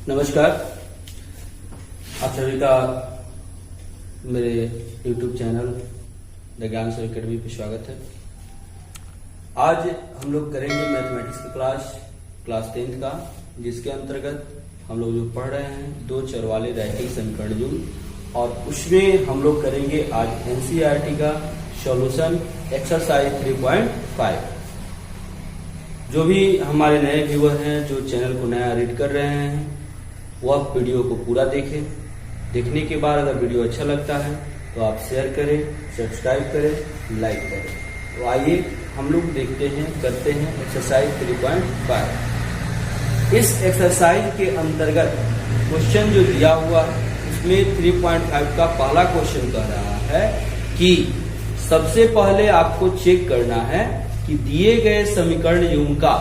नमस्कार, आप सभी का मेरे YouTube चैनल द ज्ञान सर अकेडमी पे स्वागत है। आज हम लोग करेंगे मैथमेटिक्स की क्लास 10th का, जिसके अंतर्गत हम लोग जो पढ़ रहे हैं दो चर वाले रैखिक समीकरण युग्म, और उसमें हम लोग करेंगे आज NCERT का सॉल्यूशन एक्सरसाइज 3.5। जो भी हमारे नए व्यूअर हैं जो चैनल को नया रीड कर रहे हैं, वह वीडियो को पूरा देखें। देखने के बाद अगर वीडियो अच्छा लगता है तो आप शेयर करें, सब्सक्राइब करें, लाइक करें। तो आइए हम लोग देखते हैं, करते हैं एक्सरसाइज 3.5। इस एक्सरसाइज के अंतर्गत क्वेश्चन जो दिया हुआ है उसमें 3.5 का पहला क्वेश्चन कह रहा है कि सबसे पहले आपको चेक करना है कि दिए गए समीकरण युग्म का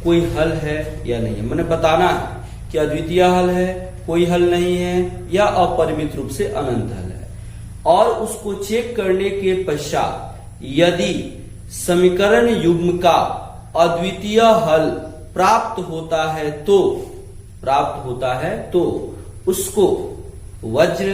कोई हल है या नहीं है। मैंने बताना है कि अद्वितीय हल है, कोई हल नहीं है, या अपरिमित रूप से अनंत हल है। और उसको चेक करने के पश्चात यदि समीकरण युग्म का अद्वितीय हल प्राप्त होता है तो उसको वज्र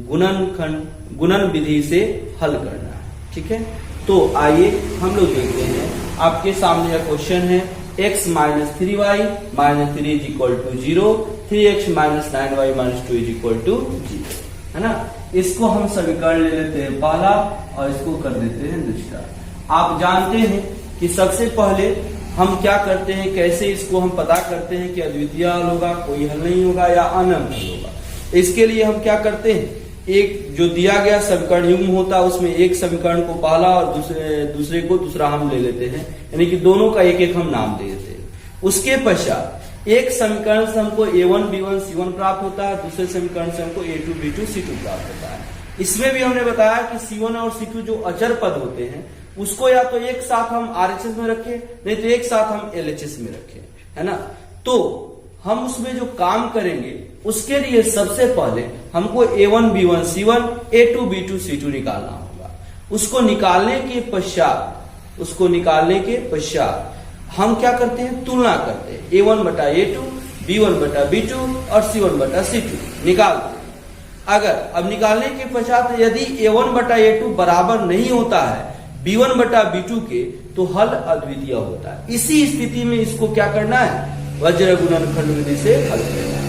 गुणन विधि से हल करना है। ठीक है, तो आइए हम लोग देखते हैं। आपके सामने यह क्वेश्चन है x minus 3y minus 3 is equal to 0, 3x minus 9y minus 2 is equal to 0, है ना। इसको हम समीकरण ले लेते हैं पहला और इसको कर देते हैं दूसरा। आप जानते हैं कि सबसे पहले हम क्या करते हैं, कैसे इसको हम पता करते हैं कि अद्वितीय हल होगा, कोई हल नहीं होगा, या अनंत हल होगा। इसके लिए हम क्या करते हैं, एक जो दिया गया समीकरण युग्म होता है उसमें एक समीकरण को पहला और दूसरे को दूसरा हम ले लेते हैं, यानी कि दोनों का एक एक हम नाम दे देते हैं। उसके पश्चात एक समीकरण से हमको A1 B1 C1 प्राप्त होता है, दूसरे समीकरण से हमको A2 B2 C2 प्राप्त होता है। इसमें भी हमने बताया कि C1 और C2 जो अचर पद होते हैं उसको या तो एक साथ हम RHS में रखें, नहीं तो एक साथ हम LHS में रखें, है ना। तो हम उसमें जो काम करेंगे उसके लिए सबसे पहले हमको A1 B1 C1 A2 B2 C2 निकालना होगा। उसको निकालने के पश्चात हम क्या करते हैं, तुलना करते हैं। A1 बटा A2, B1 बटा B2 और C1 बटा C2 निकालते हैं। अब निकालने के पश्चात यदि A1 बटा A2 बराबर नहीं होता है B1 बटा B2 के, तो हल अद्वितीय होता है। इसी स्थिति में इसको क्या करना है, वज्र गुणनखंड विधि से हल करना है।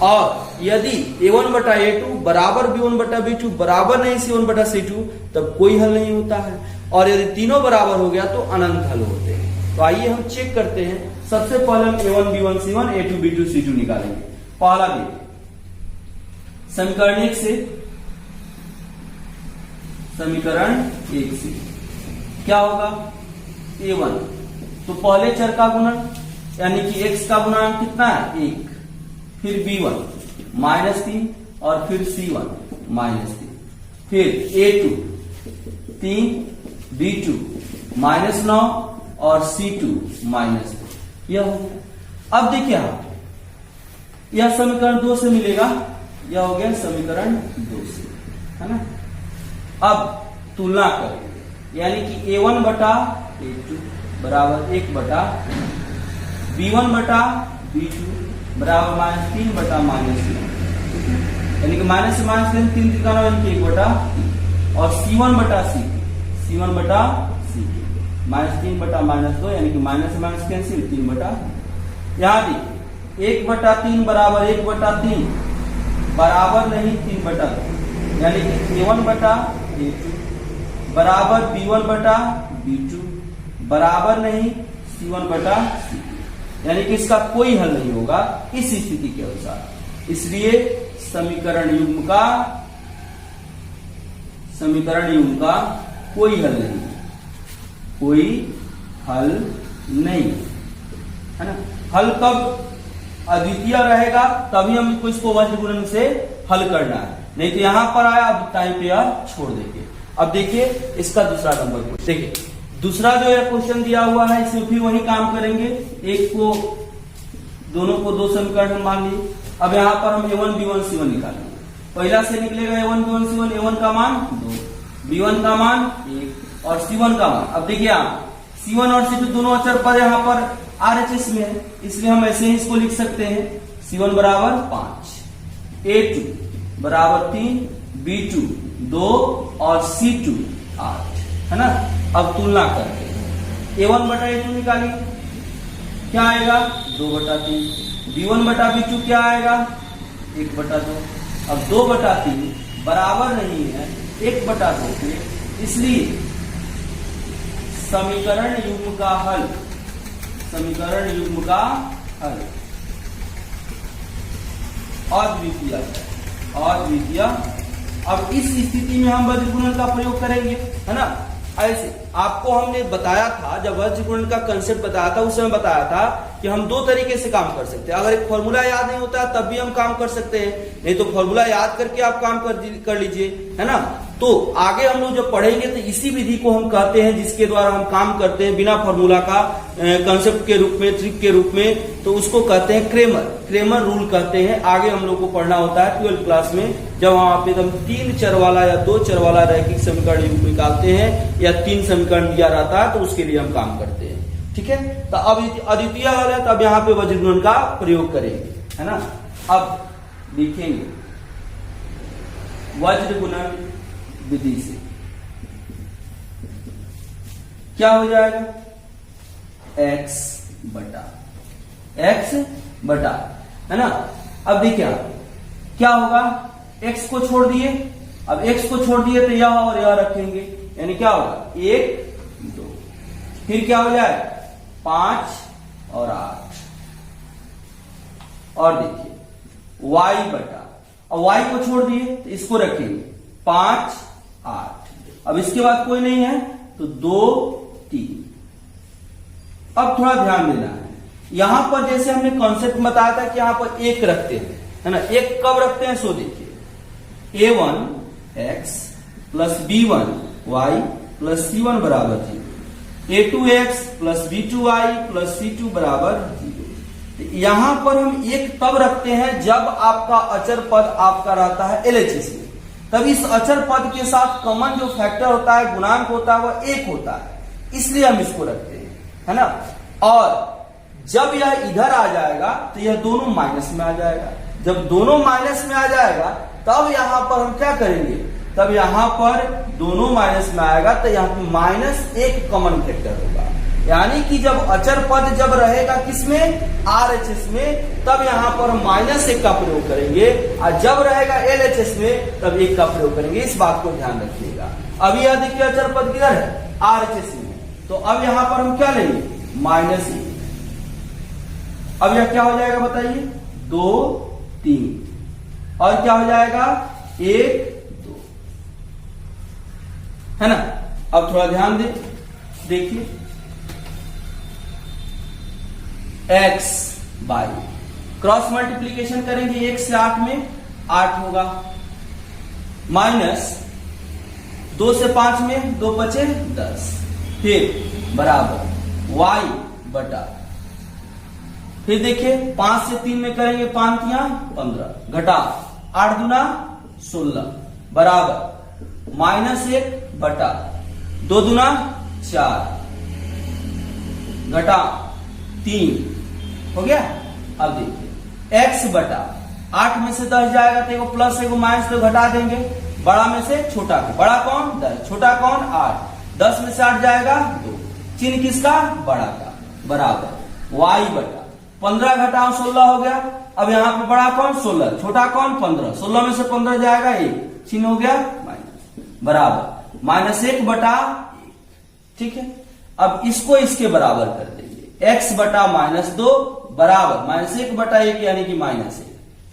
और यदि A1 बटा A2 बराबर B1 बटा B2 बराबर नहीं C1 बटा C2, तब कोई हल नहीं होता है। और यदि तीनों बराबर हो गया तो अनंत हल होते हैं। तो आइए हम चेक करते हैं। सबसे पहले हम A1 B1 C1 A2 B2 C2 निकालेंगे। पहला देखिए, समीकरण 1 से क्या होगा, A1 तो पहले चर का गुणन यानी कि x का गुणांक कितना है 1, फिर B1 माइनस 3 और फिर C1 माइनस 3, फिर A2 3, B2 माइनस 9 और C2 माइनस 2। यह हो गया। अब देखिए यह समीकरण 2 से मिलेगा, यह हो गया समीकरण 2 से, है ना। अब तुलना करेंगे, यानी कि A1 बटा A2 बराबर 1 बटा B1 बटा B2 बराबर माइनस 3 बटा माइनस 3, यानी कि माइनस से माइनस 3 त्रिकाना यानी कि 1 बटा 3, और C1 बटा C1 बटा C2 माइनस 3 बटा माइनस 2, यानी कि माइनस से माइनस कैंसिल 3 बटा। यहाँ देखिए 1 बटा 3 बराबर 1 बटा 3 बराबर नहीं 3 बटा 2, यानी कि A1 बटा A2 बराबर B1 बटा B2 बराबर नहीं C1 बटा C2, यानी कि इसका कोई हल नहीं होगा इस स्थिति के अनुसार। इसलिए समीकरण युग्म का कोई हल नहीं, है ना। हल कब अद्वितीय रहेगा तभी हमको इसको वज्र गुणन से हल करना है, नहीं तो यहां पर आया अब टाइम पे यह छोड़ देंगे। अब देखिए इसका दूसरा नंबर, देखिए दूसरा जो है क्वेश्चन दिया हुआ है, इसमें फिर वही काम करेंगे। एक को दोनों को दो समीकरण मान लिए। अब यहाँ पर हम A1 B1 C1 निकालेंगे। पहला से निकलेगा A1 B1 C1, A1 का मान 2, b1 का मान 1 और c1 का मान, अब देखिए आप c1 और c2 दोनों अचर पद यहाँ पर RHS में है, इसलिए हम ऐसे ही इसको लिख सकते हैं c1 बराबर 5, a2 बराबर 3, b2 2 और c2 8, है ना। अब तुलना करते हैं, a1 बटा a2 निकालिए, क्या आएगा 2/3, b1 बटा b2 क्या आएगा 1/2। अब 2/3 बराबर नहीं है 1/2 के, इसलिए समीकरण युग्म का हल, समीकरण युग्म का हल अद्वितीय है, अद्वितीय। अब इस स्थिति में हम वज्र गुणन का प्रयोग करेंगे, है ना। ऐसे आपको हमने बताया था, जब वज्र गुणन का कंसेप्ट बताया था उस समय बताया था कि हम दो तरीके से काम कर सकते हैं। अगर एक फॉर्मूला याद नहीं होता तब भी हम काम कर सकते हैं, नहीं तो फॉर्मूला याद करके आप काम कर लीजिए, है ना। तो आगे हम लोग जब पढ़ेंगे तो इसी विधि को हम कहते हैं जिसके द्वारा हम काम करते हैं बिना फॉर्मूला का, कंसेप्ट के रूप में, ट्रिक के रूप में, तो उसको कहते हैं क्रेमर रूल कहते हैं। आगे हम लोग को पढ़ना होता है 12th क्लास में, जब हम एकदम 3 चर वाला या 2 चर वाला रैखिक समीकरण युग्म निकालते हैं या 3 समीकरण दिया रहता है तो उसके लिए हम काम करते हैं, ठीक है। तो अब अद्वितीय हल है, तो अब यहाँ पे वज्र गुणन का प्रयोग करेंगे, है ना। अब लिखेंगे वज्र गुणन विधि से क्या हो जाएगा x बटा, है ना। अब देखिए क्या होगा, x को छोड़ दिए, अब x को छोड़ दिए तो यह और यह रखेंगे, यानी क्या होगा 1 2, फिर क्या हो जाए 5 और 8, और देखिए y बटा, अब y को छोड़ दिए तो इसको रखेंगे 5 8, अब इसके बाद कोई नहीं है तो 2 3। अब थोड़ा ध्यान देना है, यहां पर जैसे हमने कॉन्सेप्ट बताया था कि यहां पर 1 रखते हैं, है ना। 1 कब रखते हैं सो देखिए a1 x plus b1 y plus c1 बराबर 0, a2 x plus b2 y plus c2 बराबर 0। यहां पर हम 1 तब रखते हैं जब आपका अचर पद आपका रहता है LHS में, तब इस अचर पद के साथ कॉमन जो फैक्टर होता है, गुणांक होता है, वह 1 होता है, इसलिए हम इसको रखते हैं, है ना। और जब यह इधर आ जाएगा तो यह दोनों माइनस में आ जाएगा, जब दोनों माइनस में आ जाएगा तब यहां पर हम क्या करेंगे, तब यहां पर दोनों माइनस में आएगा तो यहां पर -1 कॉमन फैक्टर होगा, यानी कि जब अचर पद जब रहेगा किसमें RHS में तब यहां पर -1 का प्रयोग करेंगे, और जब रहेगा LHS में तब 1 का प्रयोग करेंगे, इस बात को ध्यान रखिएगा। अभी यह देखिए अचर पद किधर है RHS में, तो अब यहां पर हम क्या लेंगे -1। अब यह क्या हो जाएगा बताइए 2 3, और क्या हो जाएगा 1 2, है ना। अब थोड़ा ध्यान दे, देखिए x बाई क्रॉस मल्टीप्लीकेशन करेंगे 1 से 8 में 8 होगा, माइनस 2 से 5 में 2 बचे 10, फिर बराबर y बटा, फिर देखिए 5 से 3 में करेंगे 5 या 15, घटा 8 दूना 16 बराबर -1 बटा 2 दूना 4 घटा 3 हो गया। अब देखिए x बटा 8 में से 10 जाएगा तो एगो प्लस एगो माइनस तो घटा देंगे, बड़ा में से छोटा को, बड़ा कौन 10, छोटा कौन 8, 10 में से 8 जाएगा 2, चिन्ह किसका बड़ा का, बराबर y बटा 15 घटाओ 16 हो गया। अब यहाँ पे बड़ा कौन 16, छोटा कौन 15, 16 में से 15 जाएगा 1, चिन्ह हो गया माइनस, बराबर -1 बटा 1, ठीक है। अब इसको इसके बराबर कर देंगे, x बटा -2 बराबर -1 बटा 1 यानी कि -1,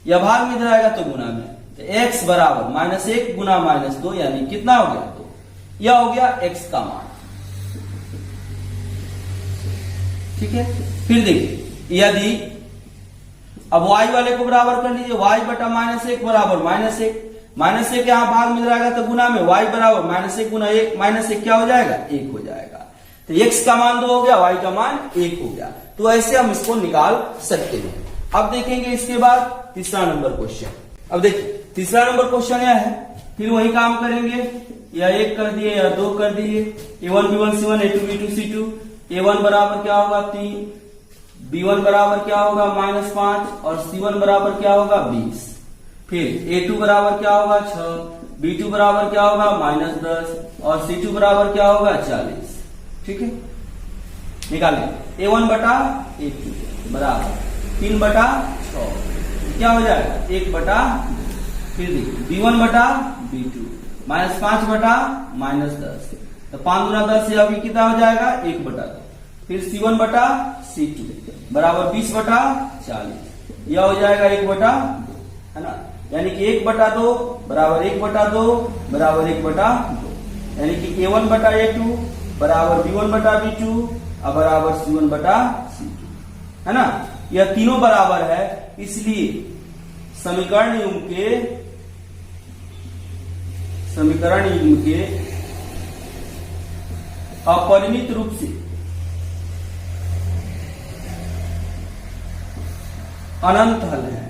यह भाग में जाएगा तो गुना में, तो x बराबर -1 गुना -2 यानी कितना हो गया 2, यह हो गया x का मान, ठीक है। फिर देखिए यदि अब y वाले को बराबर कर लीजिए, y बटा -1 बराबर -1 यहां भाग में जाएगा तो गुना में y बराबर -1 गुना 1, -1 क्या हो जाएगा 1 हो जाएगा, तो x का मान 2 हो गया, y का मान 1 हो गया। तो ऐसे हम इसको निकाल सकते हैं। अब देखेंगे इसके बाद तीसरा नंबर क्वेश्चन। अब देखिए तीसरा नंबर क्वेश्चन यह है, फिर वही काम करेंगे, या 1 कर दिए या 2 कर दिए। A1 B1 C1 A2 B2 C2। A1 बराबर क्या होगा 3, B1 बराबर क्या होगा -5 और C1 बराबर क्या होगा 20। फिर A2 बराबर क्या होगा 6, B2 बराबर क्या होगा -10 और C2 बराबर क्या होगा 40। ठीक है, निकालें। A1 बटा A2 बराबर 3 बटा 6, क्या हो जाएगा 1 बटा। फिर देखिए B1 बटा B2 -5 बटा -10, तो 5 गुना 10 से अभी कितना हो जाएगा 1 बटा 2। फिर C1 बटा C2 बराबर 20 बटा 40, यह हो जाएगा 1 बटा 2, है ना। यानी कि 1 बटा 2 बराबर 1 बटा 2 बराबर 1 बटा 2, यानी कि A1 बटा A2 बराबर B1 बटा B2 और बराबर C1 बटा C2, है ना। यह तीनों बराबर है, इसलिए समीकरण युग्म के अपरिमित रूप से अनंत हल है,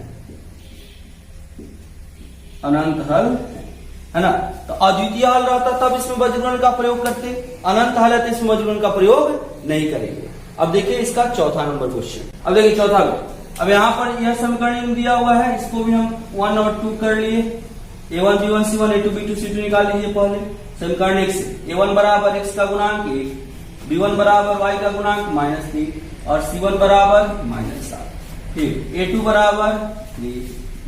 अनंत हल है ना। तो अद्वितीय हल रहता तब इसमें वज्रगुणन का प्रयोग करते, अनंत हल है तो इसमें वज्रगुणन का प्रयोग नहीं करेंगे। अब देखिए इसका चौथा नंबर क्वेश्चन। अब देखिए चौथा, अब यहां पर यह समीकरण दिया हुआ है, इसको भी हम 1 और 2 कर लिए। A1 B1 C1 A2 B2 C2 निकाल लीजिए पहले समीकरण 1 से। A1 बराबर x का गुणांक 1, B1 बराबर y का गुणांक -3 और C1 बराबर -7। फिर A2 बराबर 3,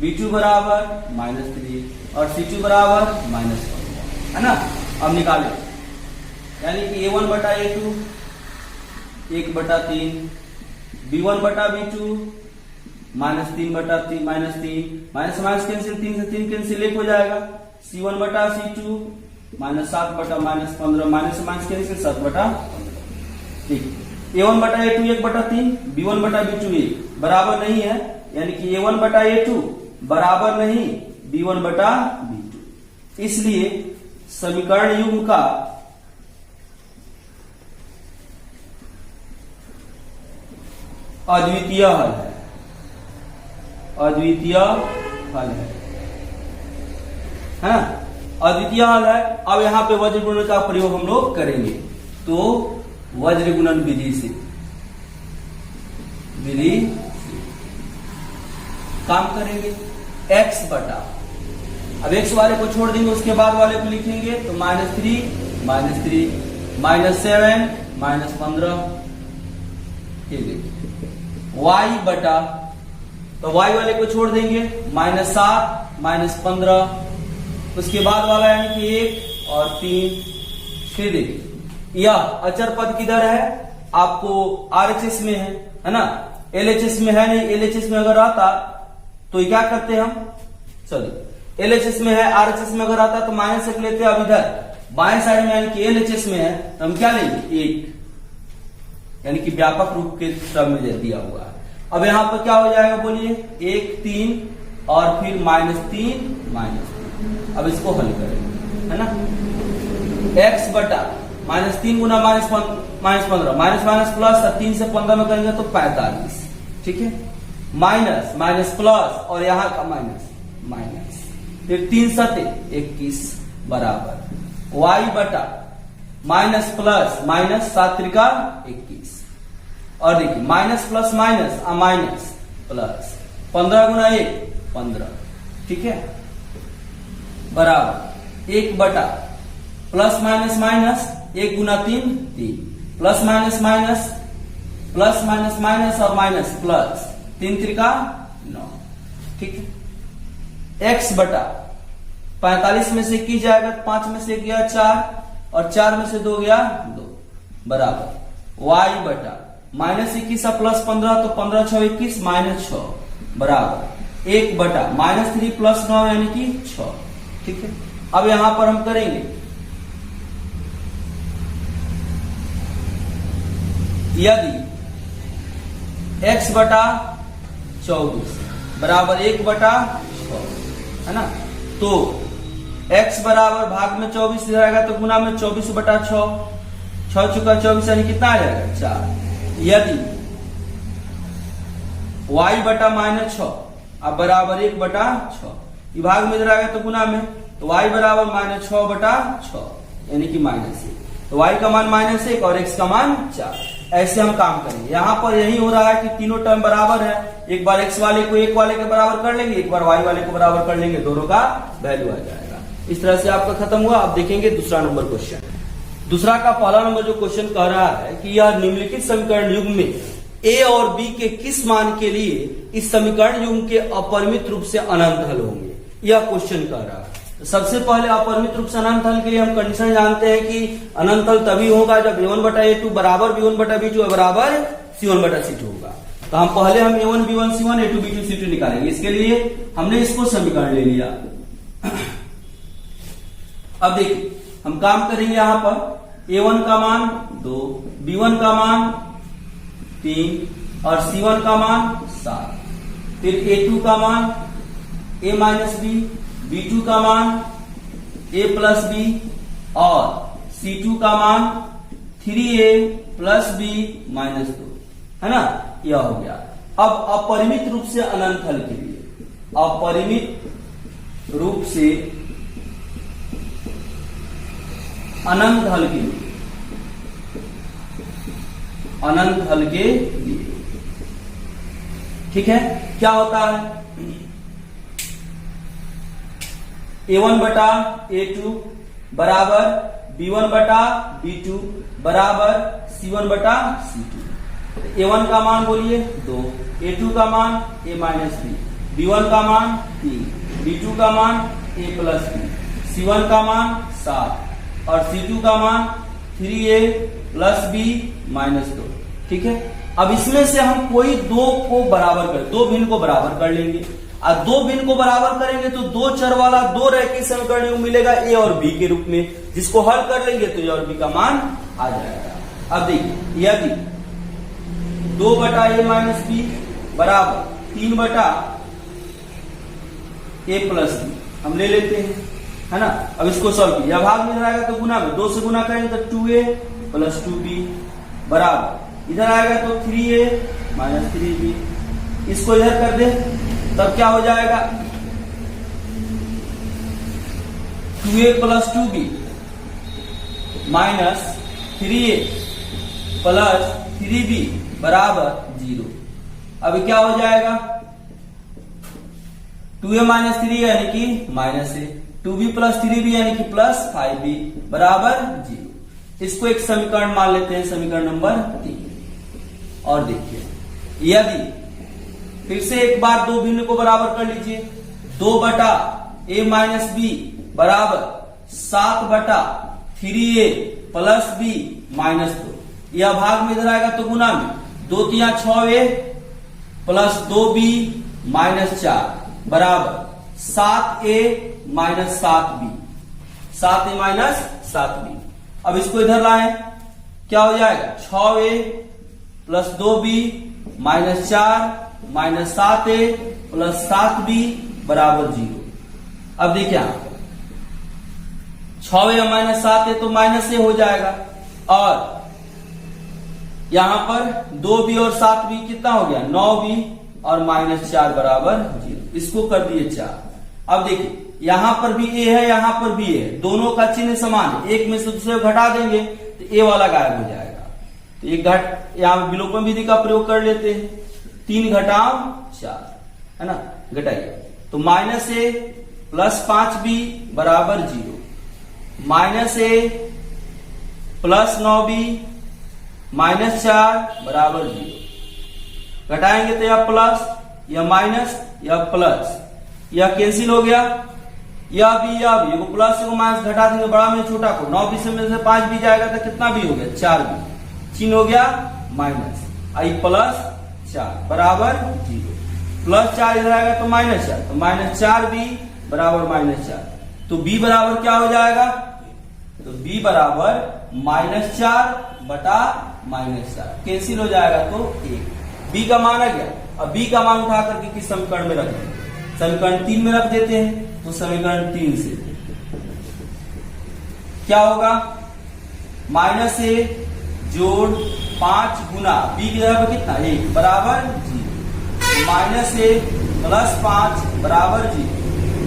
B2 बराबर -3 और C2 बराबर -1, है ना। अब निकालें, यानी कि A1 बटा A2 1 बटा 3, B1 बटा B2 -3 बटा 3 -3 माइनस माइनस कैंसिल, 3 से 3 कैंसिल 1 हो जाएगा। C1 बटा C2 -7 बटा -15 माइनस माइनस कैंसिल 7 बटा 15। ठीक, A1 बटा A2 1 बटा 3, B1 बटा B2 1 बराबर नहीं है, यानी कि A1 बटा A2 बराबर नहीं B1 बटा B2, इसलिए समीकरण युग्म का अद्वितीय हल है, अद्वितीय हल है ना, अद्वितीय हल है। अब यहां पे वज्र गुणन का प्रयोग हम लोग करेंगे, तो वज्र गुणन विधि से काम करेंगे। x बटा, अब x वाले को छोड़ देंगे, उसके बाद वाले को लिखेंगे, तो -3 -7 -15। ठीक है, y बटा, तो y वाले को छोड़ देंगे, -7 -15, उसके बाद वाला यानी कि 1 और 3। फिर देखिए यह अचर पद किधर है, आपको RHS में है ना, LHS में है नहीं। LHS में अगर आता तो क्या करते हम, चलिए LHS में है, RHS में अगर आता तो -1 लेते। अब इधर बाएं साइड में यानी कि LHS में है, तो हम क्या लेंगे 1, यानी कि व्यापक रूप के क्रम में दिया हुआ है। अब यहां पर क्या हो जाएगा बोलिए, 1 3 और फिर -3 अब इसको हल करेंगे, है ना। x बटा -3 गुना -15 माइनस प्लस 3 से 15 में करेंगे तो 45। ठीक है, माइनस माइनस प्लस और यहां का माइनस, फिर 3 सते 21 बराबर y बटा माइनस प्लस माइनस 7 त्रिका 21। और देखिए माइनस प्लस माइनस प्लस 15 गुना 1 15। ठीक है, बराबर 1 बटा प्लस माइनस 1 गुना 3 3 प्लस माइनस और माइनस प्लस 3 त्रिका 9। ठीक है, x बटा 45 में से 21 जाएगा, 5 में से 1 गया 4 और 4 में से 2 गया 2 बराबर y बटा -21 प्लस 15, तो 15 6 21 -6 बराबर 1 बटा -3 प्लस 9 यानी कि 6। ठीक है, अब यहां पर हम करेंगे, यदि x बटा 24 बराबर 1 बटा 6, है ना, तो x बराबर भाग में 24 रहेगा तो गुना में 24 बटा 6, 6 चुका 24 यानी कितना आ जाएगा 4। यदि y बटा -6 अब बराबर 1 बटा 6, भाग में रहेगा तो गुना में तो y बराबर -6/6 यानी कि -1। तो y का मान -1 और x का मान 4। ऐसे हम काम करेंगे। यहाँ पर यही हो रहा है कि तीनों टर्म बराबर है, एक बार x वाले को एक वाले के बराबर कर लेंगे, एक बार y वाले को बराबर कर लेंगे, दोनों का वैल्यू आ जाएगा। इस तरह से आपका खत्म हुआ। अब देखेंगे दूसरा नंबर क्वेश्चन। दूसरा का पहला नंबर जो क्वेश्चन कह रहा है कि यह निम्नलिखित समीकरण युग्म में a और b के किस मान के लिए इस समीकरण युग्म के अपरिमित रूप से अनंत हल होंगे, यह क्वेश्चन कह रहा है। तो सबसे पहले अपरिमित रूप से अनंत हल के लिए हम कंडीशन जानते हैं कि अनंत हल तभी होगा जब a1/a2 बराबर b1/b2 बराबर c1/c2 होगा। तो हम पहले a1 b1 c1 a2 b2 c2 निकालेंगे। इसके लिए हमने इसको समीकरण ले लिया। अब देखिए हम काम करेंगे। यहां पर a1 का मान 2, b1 का मान 3 और c1 का मान 7। फिर a2 का मान a - b, b2 का मान a + b और c2 का मान 3a + b - 2, है ना। यह हो गया। अब अपरिमित रूप से अनंत हल के लिए, अपरिमित रूप से अनंत हल के लिए, अनंत हल के लिए, ठीक है, क्या होता है a1/a2 बराबर b1/b2 बराबर c1/c2। a1 का मान बोलिए 2, a2 का मान a - b, b1 का मान 3, b2 का मान a + b, c1 का मान 7 और c2 का मान 3a + b - 2। ठीक है। अब इसमें से हम कोई दो को बराबर कर, दो भिन्न को बराबर कर लेंगे। और दो भिन्न को बराबर करेंगे तो दो चर वाला दो रैखिक समीकरण मिलेगा a और b के रूप में, जिसको हल कर लेंगे तो a और b का मान आ जाएगा। अब देखिए यदि 2/a - b बराबर 3/a + b हम ले लेते हैं, है ना। अब इसको सॉल्व किया, भाग में इधर आएगा तो गुना में 2 से गुना करेंगे तो 2a + 2b बराबर, इधर आएगा तो 3a - 3b, इसको इधर कर दे तब क्या हो जाएगा 2a + 2b - 3a + 3b बराबर 0। अब क्या हो जाएगा 2a - 3 यानी कि -a, 2b + 3b यानी कि +5b बराबर 0। इसको एक समीकरण मान लेते हैं, समीकरण नंबर 3। और देखिए यदि फिर से एक बार दो भिन्न को बराबर कर लीजिए, 2/a - b बराबर 7/3a + b - 2। यह भाग में इधर आएगा तो गुना में 2 × 3 = 6a + 2b - 4 बराबर 7a - 7b, 7a - 7b। अब इसको इधर लाएं, क्या हो जाएगा 6a + 2b - 4 - 7a + 7b बराबर 0। अब देखिए यहां 6a - 7a तो -a हो जाएगा, और यहां पर 2b और 7b कितना हो गया 9b और -4 बराबर 0। इसको कर दिए 4। अब देखिए यहां पर भी a है, यहां पर भी a है, दोनों का चिन्ह समान है, एक में से दूसरे को घटा देंगे तो a वाला गायब हो जाएगा। तो एक घट यहां विलोपन विधि का प्रयोग कर लेते हैं, 3 - 4 है ना, घटाइए तो -a + 5b बराबर 0, -a + 9b -4 बराबर 0। घटाएंगे तो यह प्लस, यह माइनस, यह प्लस, यह कैंसिल हो गया, यह भी एगो प्लस एगो माइनस घटा देंगे बड़ा में छोटा को, 9b से 5 भी जाएगा तो कितना भी हो गया 4b, चिन्ह हो गया माइनस, आई +4 बराबर 0, +4 इधर आएगा तो -4, तो -4b बराबर -4। तो b बराबर क्या हो जाएगा, तो b बराबर -4/-4 कैंसिल हो जाएगा तो 1। b का मान आ गया। अब b का मान उठा करके किस समीकरण में रख देंगे, समीकरण 3 में रख देते हैं। तो समीकरण 3 से क्या होगा -a जोड़ 5 गुना b की जगह पर कितना 1 बराबर 0, -a + 5 बराबर 0,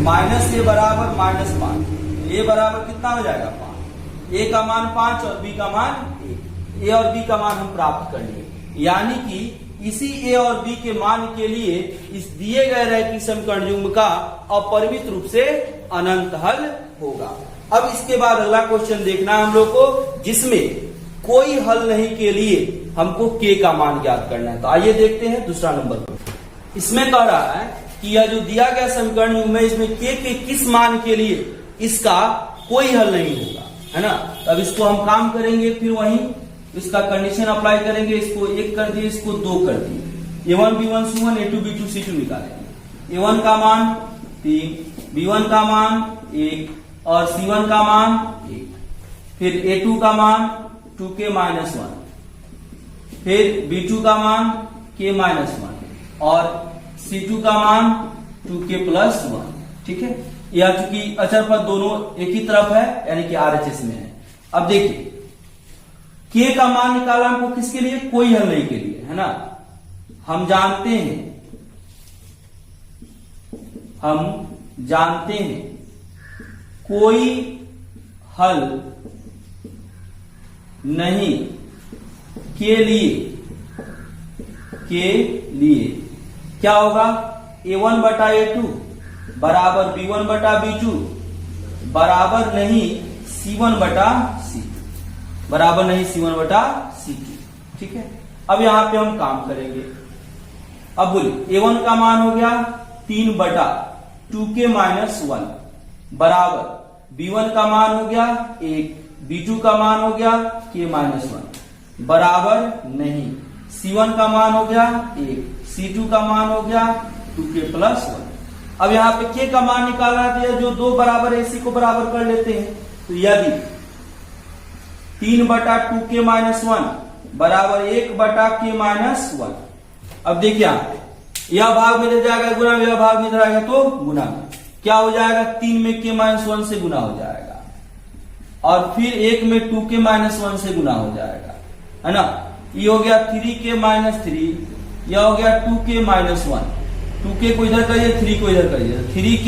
माइनस ए बराबर -5, ए बराबर कितना हो जाएगा 5, ए का मान 5 और बी का मान 1, ए और बी का मान हम प्राप्त कर लिए। यानी कि इसी ए और बी के मान के लिए इस दिए गए रैखिक समीकरण युग्म का अपरिमित रूप से अनंत हल होगा। अब इसके बाद अगला क्वेश्चन देखना है हम लोग को, जिसमें कोई हल नहीं के लिए हमको के का मान ज्ञात करना है। तो आइए देखते हैं दूसरा नंबर पर। इसमें कह रहा है कि यह जो दिया गया समीकरण युग्म है, इसमें के किस मान के लिए इसका कोई हल नहीं होगा, है ना। अब इसको हम काम करेंगे, फिर वहीं इसका कंडीशन अप्लाई करेंगे। इसको 1 कर दिए, इसको 2 कर दिए। A1 B1 C1 A2 B2 C2 निकालेंगे। A1 का मान 3, B1 का मान 1 और C1 का मान 1, फिर A2 का मान 2k -1, फिर B2 का मान k -1 और C2 का मान 2k +1। ठीक है, यह चूंकि अचर पद दोनों एक ही तरफ है, यानी कि RHS में है। अब देखिए के का मान निकाला हमको किसके लिए, कोई हल नहीं के लिए, है ना। हम जानते हैं कोई हल नहीं के लिए क्या होगा, A1 बटा A2 बराबर B1 बटा B2 बराबर नहीं C1 बटा C2, बराबर नहीं C1 बटा C2। ठीक है, अब यहां पे हम काम करेंगे। अब बोलिए A1 का मान हो गया 3 बटा 2k -1 बराबर B1 का मान हो गया 1, B2 का मान हो गया k -1 बराबर नहीं C1 का मान हो गया 1, C2 का मान हो गया 2k +1। अब यहाँ पे k का मान निकालना है, जो 2 बराबर है इसी को बराबर कर लेते हैं। तो यदि 3 बटा 2k -1 बराबर 1 बटा k -1, अब देखिए यह भाग में ले जाएगा गुना में, यह भाग में रहेगा तो गुना में, क्या हो जाएगा 3 में k -1 से गुना हो जाएगा और फिर 1 में 2k -1 से गुना हो जाएगा, है ना। ये हो गया 3k -3, यह हो गया 2k -1, 2k को इधर करिए 3 को इधर करिए, 3k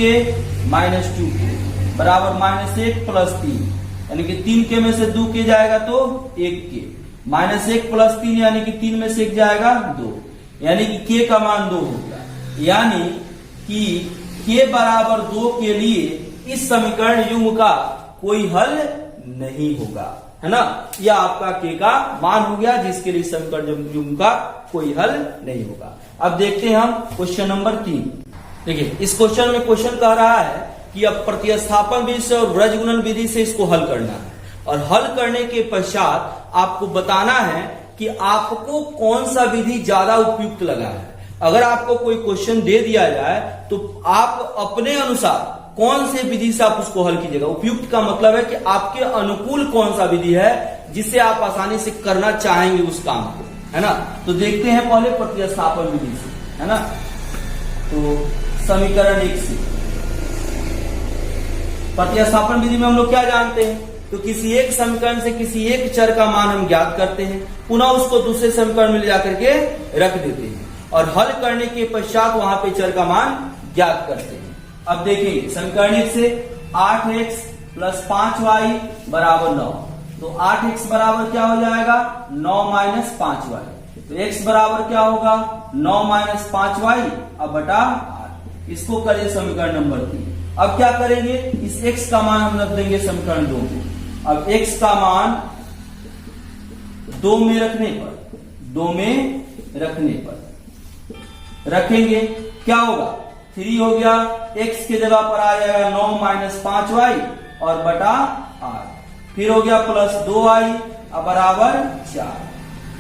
-2k बराबर -1 + 3, यानी कि 3k में से 2k जाएगा तो 1k, -1 + 3 यानी कि 3 में से 1 जाएगा 2, यानी कि k का मान 2 हो गया। यानी कि k बराबर 2 के लिए इस समीकरण युग्म का कोई हल नहीं होगा, है ना। यह आपका k का मान हो गया, जिसके लिए समीकरण युग्म का कोई हल नहीं होगा। अब देखते हैं हम क्वेश्चन नंबर 3। देखिए इस क्वेश्चन में क्वेश्चन कह रहा है कि अब प्रतिस्थापन विधि से और व्रज गुणन विधि से इसको हल करना है, और हल करने के पश्चात आपको बताना है कि आपको कौन सा विधि ज्यादा उपयुक्त लगा है। अगर आपको कोई क्वेश्चन दे दिया जाए तो आप अपने अनुसार कौन से विधि से आप उसको हल कीजिएगा। उपयुक्त का मतलब है कि आपके अनुकूल कौन सा विधि है जिससे आप आसानी से करना चाहेंगे उस काम को, है ना। तो देखते हैं पहले प्रतिस्थापन विधि से, है ना। तो समीकरण 1 से प्रतिस्थापन विधि में हम लोग क्या जानते हैं, तो किसी एक समीकरण से किसी एक चर का मान हम ज्ञात करते हैं, पुनः उसको दूसरे समीकरण में ले जाकर के रख देते हैं और हल करने के पश्चात वहां पे चर का मान ज्ञात करते हैं। अब देखिए समीकरण 1 से 8x + 5y बराबर 9, तो 8x बराबर क्या हो जाएगा 9 - 5y, तो x बराबर क्या होगा 9 - 5y अब बटा 8। इसको करिए समीकरण नंबर 3। अब क्या करेंगे, इस x का मान हम रख देंगे समीकरण 2 में। अब x का मान 2 में रखने पर रखेंगे क्या होगा, 3 हो गया, x की जगह पर आ जाएगा 9 - 5y और बटा 8, फिर हो गया +2y अब बराबर 4।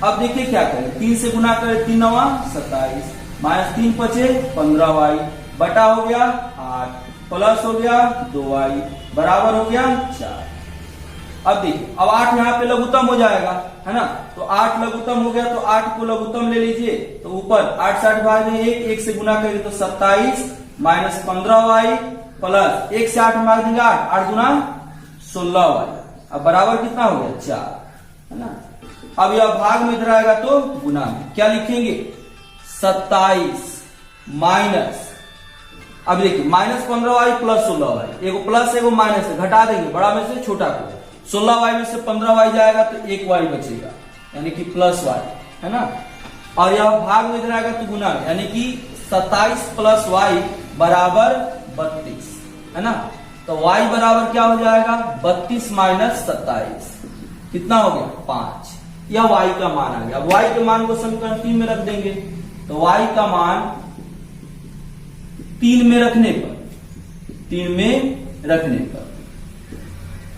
अब देखिए क्या करें, 3 से गुना करें 3 9 27 -3 बचे 15y बटा हो गया 8 प्लस हो गया 2y बराबर हो गया 4। अब देखिए अब 8 यहाँ पे लघुत्तम हो जाएगा, है ना। तो 8 लघुत्तम हो गया, तो 8 को लघुत्तम ले लीजिए, तो ऊपर 8 60 भाग में 1 से गुना करेंगे तो 27 -15y प्लस 1 से 8 भाग देंगे 8 गुना 16y अब बराबर कितना हो गया 4, है ना। अब यह भाग में इधर आएगा तो गुना में क्या लिखेंगे 27 अब देखिए -15y प्लस 16y, एगो प्लस एगो माइनस है, घटा देंगे बड़ा में से छोटा को, 16y में से 15y जाएगा तो 1y बचेगा यानी कि प्लस y, है ना। और यह भाग में इधर आएगा तो गुना में, यानी कि 27 प्लस y बराबर 32, है ना। तो y बराबर क्या हो जाएगा 32 माइनस 27, कितना हो गया 5। यह y का मान आ गया। अब y के मान को समीकरण 3 में रख देंगे, तो y का मान 3 में रखने पर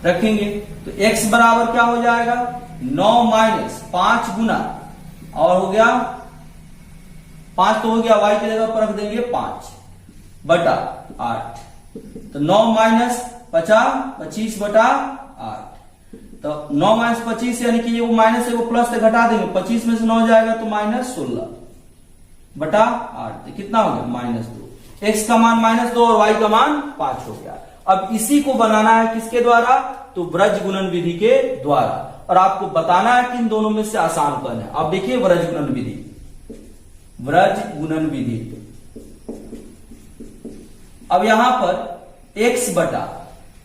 रखेंगे तो x बराबर क्या हो जाएगा 9 माइनस 5 गुना, और हो गया 5 तो हो गया, y की जगह पर रख देंगे 5 बटा 8, तो 9 माइनस 50 25 बटा 8, तो 9 माइनस 25 यानी कि ये माइनस है वो प्लस से घटा देंगे, 25 में से 9 जाएगा तो माइनस 16 बटा 8, तो कितना हो गया -2। x का मान -2 और y का मान 5 हो गया। अब इसी को बनाना है किसके द्वारा, तो व्रज गुणन विधि के द्वारा, और आपको बताना है कि इन दोनों में से आसान कौन है। अब देखिए व्रज गुणन विधि, अब यहां पर x बटा,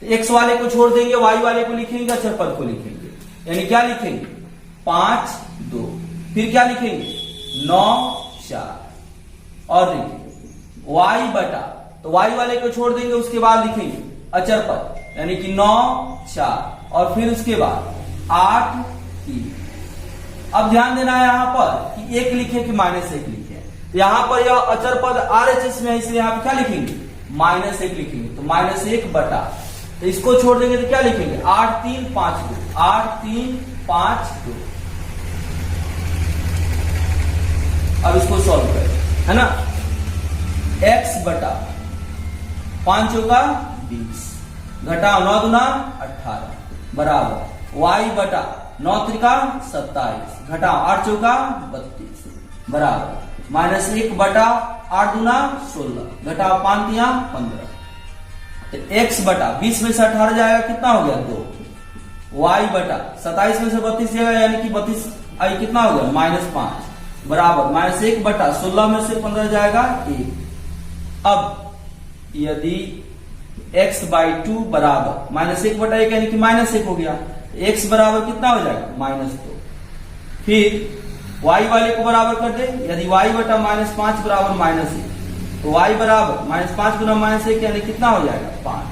तो x वाले को छोड़ देंगे, y वाले को लिखेंगे, अचर पद को लिखेंगे, यानी क्या लिखेंगे 5 2, फिर क्या लिखेंगे 9 4, और देखिए y बटा, तो y वाले को छोड़ देंगे, उसके बाद लिखेंगे अचर पद, यानी कि 9 4, और फिर उसके बाद 8 3। अब ध्यान देना है यहां पर कि 1 लिखे कि -1 लिखे, तो यहां पर यह अचर पद RHS में है, इसलिए यहां पर क्या लिखेंगे -1 लिखेंगे, तो -1 बटा, तो इसको छोड़ देंगे तो क्या लिखेंगे 8 3 5 2, 8 3 5 2। अब इसको सॉल्व करें, है ना। x बटा 5 का 20 घटा 9 दूना 18 बराबर y बटा 9 त्रिका 27 घटा 8 चौका 32 बराबर -1 बटा 8 दूना 16 घटा 5 तिया 15। तो x बटा 20 में से 18 जाएगा, कितना हो गया 2। y बटा 27 में से 32 जाएगा, यानी कि 32 आई कितना हो गया -5 बराबर -1 बटा 16 में से 15 जाएगा 1। अब यदि x/2 बराबर -1 बटा 1 यानी कि -1 हो गया, x बराबर कितना हो जाएगा -2। फिर y वाले को बराबर कर दे, यदि y बटा -5 बराबर -1, तो y बराबर -5 गुना -1 यानी कितना हो जाएगा 5।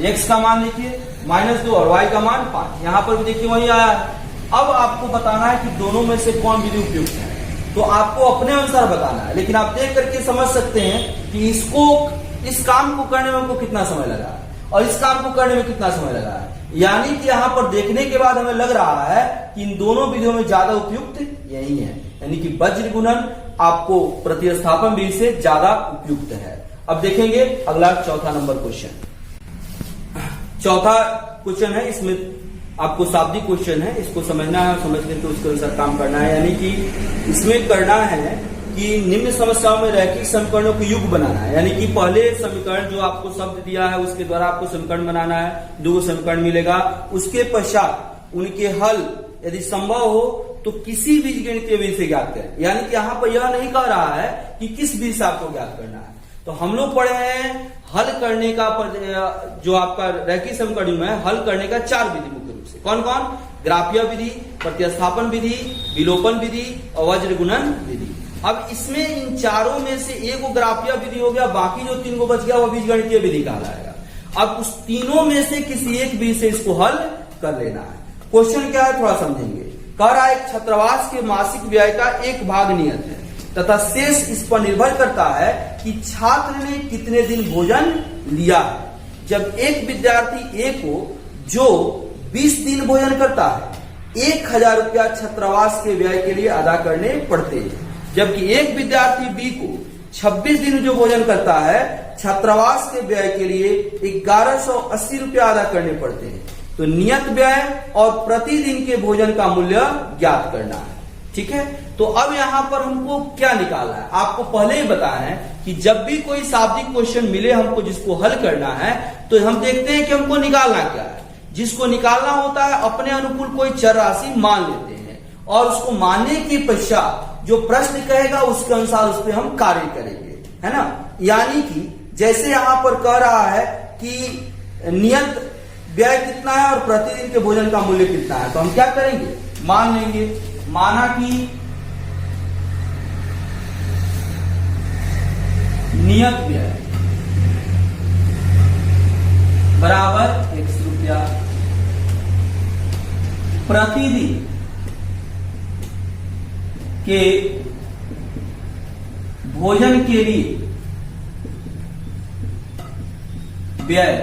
x का मान देखिए -2 और y का मान 5, यहां पर भी देखिए वही आया। अब आपको बताना है कि दोनों में से कौन विधि उपयुक्त है, तो आपको अपने अनुसार बताना है, लेकिन आप देख करके समझ सकते हैं कि इस काम को करने में हमको कितना समय लगा है और इस काम को करने में कितना समय लगा है। यानी कि यहां पर देखने के बाद हमें लग रहा है कि इन दोनों विधियों में ज्यादा उपयुक्त यही है, यानी कि वज्र गुणन आपको प्रतिस्थापन विधि से ज्यादा उपयुक्त है। अब देखेंगे अगला चौथा नंबर क्वेश्चन। चौथा क्वेश्चन है, इसमें आपको शाब्दिक क्वेश्चन है, इसको समझना है, समझ करके उसके अनुसार काम करना है। यानी कि इसमें करना है कि निम्न समस्याओं में रैखिक समीकरणों को युग बनाना है, यानी कि पहले समीकरण जो आपको शब्द दिया है उसके द्वारा आपको समीकरण बनाना है, 2 समीकरण मिलेगा, उसके पश्चात उनके हल यदि संभव हो तो किसी बीजगणितीय विधि से ज्ञात करें। यानी कि यहाँ पर यह नहीं कह रहा है कि किस विधि से आपको ज्ञात करना है। तो हम लोग पढ़े हैं हल करने का, जो आपका रैखिक समीकरण है हल करने का 4 विधि मुख्य रूप से, कौन कौन, ग्राफीय विधि, प्रतिस्थापन विधि, विलोपन विधि और वज्र गुणन विधि। अब इसमें इन चारों में से एक ग्राफीय विधि हो गया, बाकी जो 3 बच गया वो बीजगणितीय विधि कहलाएगा। अब उस तीनों में से किसी एक विधि से इसको हल कर लेना है। क्वेश्चन क्या है थोड़ा समझेंगे। कह रहा है एक छात्रावास के मासिक व्यय का 1 भाग नियत है तथा शेष इस पर निर्भर करता है कि छात्र ने कितने दिन भोजन लिया है। जब एक विद्यार्थी ए को जो 20 दिन भोजन करता है 1000 रुपया छात्रावास के व्यय के लिए अदा करने पड़ते हैं, जबकि एक विद्यार्थी बी को 26 दिन जो भोजन करता है छात्रावास के व्यय के लिए 1180 रुपया अदा करने पड़ते हैं। तो नियत व्यय और प्रतिदिन के भोजन का मूल्य ज्ञात करना है। ठीक है, तो अब यहां पर हमको क्या निकालना है, आपको पहले ही बताया है कि जब भी कोई शाब्दिक क्वेश्चन मिले हमको जिसको हल करना है तो हम देखते हैं कि हमको निकालना क्या है। जिसको निकालना होता है अपने अनुकूल कोई चर राशि मान लेते हैं और उसको मानने के पश्चात जो प्रश्न कहेगा उसके अनुसार उस पर हम कार्य करेंगे, है ना। यानी कि जैसे यहां पर कह रहा है कि नियत व्यय कितना है और प्रतिदिन के भोजन का मूल्य कितना है, तो हम क्या करेंगे, मान लेंगे, माना कि नियत व्यय बराबर 100 रुपया, प्रतिदिन के भोजन के लिए व्यय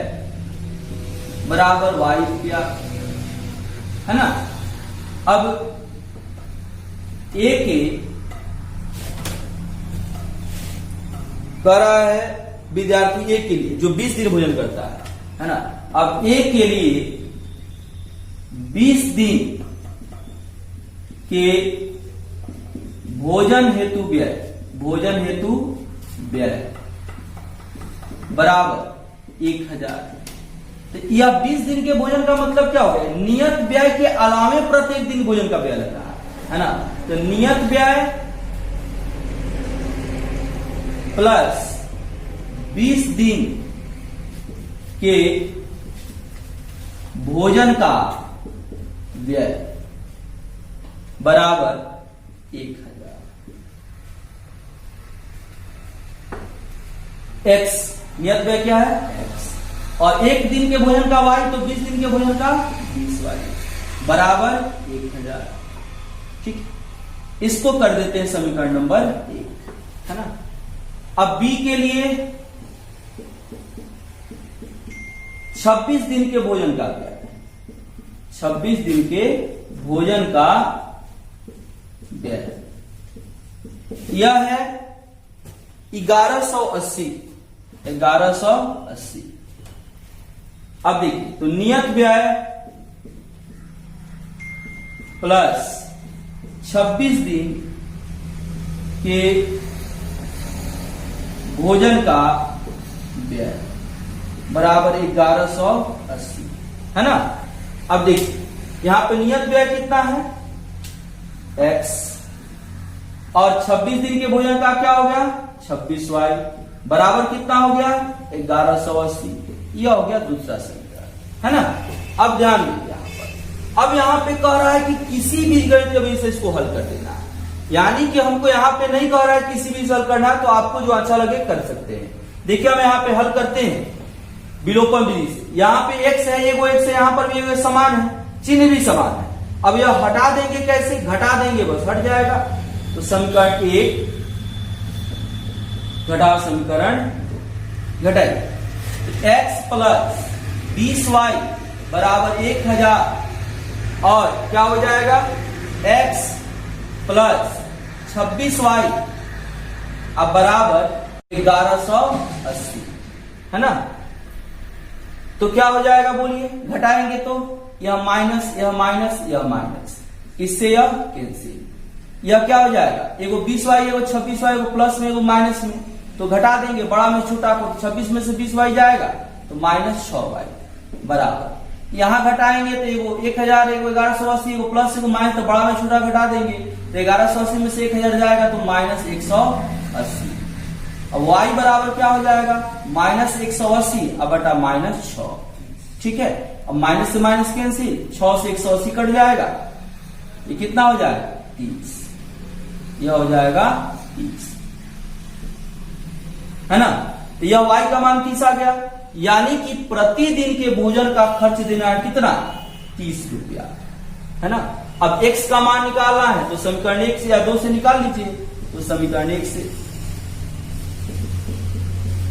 बराबर y रुपया, है ना। अब ए के कह रहा है विद्यार्थी ए के लिए जो 20 दिन भोजन करता है ना। अब ए के लिए 20 दिन के भोजन हेतु व्यय बराबर 1000। तो यह 20 दिन के भोजन का मतलब क्या हो गया, नियत व्यय के अलावे प्रत्येक दिन भोजन का व्यय लग रहा है ना। तो नियत व्यय प्लस 20 दिन के भोजन का व्यय बराबर 1000। x नियत व्यय क्या है, x, और एक दिन के भोजन का y, तो 20 दिन के भोजन का 20y बराबर 1000। ठीक, इसको कर देते हैं समीकरण नंबर 1, है ना। अब b के लिए 26 दिन के भोजन का व्यय, 26 दिन के भोजन का व्यय यह है 1180। अब देखिए, तो नियत व्यय प्लस 26 दिन के भोजन का व्यय बराबर 1180, है ना। अब देखिए यहां पे नियत व्यय कितना है, x, और 26 दिन के भोजन का क्या हो गया, 26y बराबर कितना हो गया, 1180। यह हो गया दूसरा समीकरण, है ना। अब ध्यान दीजिए यहां पर, अब यहां पे कह रहा है कि किसी भी गणितीय विधि से इसको हल कर देना है, यानी कि हमको यहां पे नहीं कह रहा है किसी भी हल करना है, तो आपको जो अच्छा लगे कर सकते हैं। देखिए हम यहां पे हल करते हैं विलोपन विधि से। यहां पे x है, एगो x है, यहां पर भी एगो समान है, चिन्ह भी समान है। अब यह हटा देंगे, कैसे घटा देंगे, बस हट जाएगा। तो समीकरण 1 घटाओ समीकरण घटाइए, x प्लस 20y बराबर 1000, और क्या हो जाएगा, x प्लस 26y अब बराबर 1180, है ना। तो क्या हो जाएगा बोलिए, घटाएंगे तो यह माइनस, यह माइनस, यह माइनस, इससे यह कैंसिल। यह क्या हो जाएगा, एगो 20y, एगो 26y, एगो प्लस में, एगो माइनस में, तो घटा देंगे बड़ा में छोटा को, 26 में से 20y जाएगा तो माइनस 6y बराबर, यहां घटाएंगे तो एगो 1000, एगो 1180, एगो प्लस, एगो माइनस, तो बड़ा में छोटा घटा देंगे तो 1180 में से 1000 जाएगा तो माइनस 180। अब y बराबर क्या हो जाएगा, माइनस 180 अब बटा माइनस 6। ठीक है, अब माइनस से माइनस कैंसिल, 6 से 180 कट जाएगा, ये कितना हो जाएगा, 30। यह हो जाएगा 30, है ना। तो यह y का मान 30 आ गया, यानी कि प्रतिदिन के भोजन का खर्च देना है कितना, 30 रुपया, है ना। अब x का मान निकालना है तो समीकरण 1 से या 2 से निकाल लीजिए। तो समीकरण 1 से